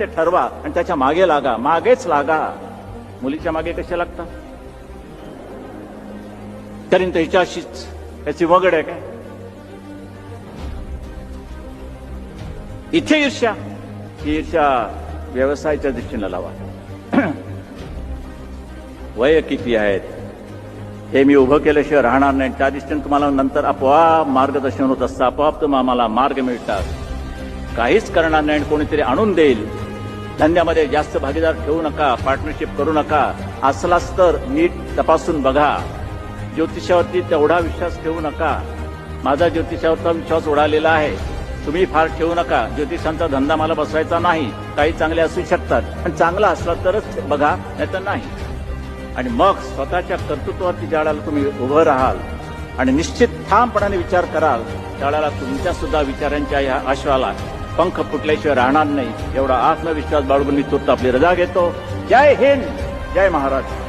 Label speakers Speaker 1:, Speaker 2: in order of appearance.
Speaker 1: ते ठरवा आणि त्याच्या मागे लागा, मागेच लागा. मुलीच्या मागे कशा लागता? कारण तो हिच्याशीच त्याची वगड आहे काय? इथे ईर्ष्या, ही ईर्ष्या व्यवसायाच्या दृष्टीने लावा. वय किती आहेत हे मी उभं केल्याशिवाय राहणार नाही. त्या दृष्टीने तुम्हाला नंतर आपोआप मार्गदर्शन होत असतं, आपोआप तुम्हाला मार्ग मिळतात. काहीच करणार नाही आणि कोणीतरी आणून देईल. धंद्यामध्ये जास्त भागीदार ठेवू नका, पार्टनरशिप करू नका. असलाच तर नीट तपासून बघा. ज्योतिषावरती तेवढा विश्वास ठेवू नका. माझा ज्योतिषावरचा विश्वास उडालेला आहे. तुम्ही फार ठेवू नका. ज्योतिषांचा धंदा मला बसवायचा नाही. काही चांगले असू शकतात, पण चांगला असला तरच बघा, नाहीतर नाही. आणि मग स्वतःच्या कर्तृत्वावरती ज्यावेळेला तुम्ही उभं राहाल आणि निश्चित ठामपणाने विचार कराल, त्यावेळेला तुमच्या सुद्धा विचारांच्या या आश्वाला पंख फुटल्याशिवाय राहणार नाही. एवढा आत्मविश्वास बाळगून मी तुर्त आपली रजा घेतो. जय हिंद, जय महाराष्ट्र.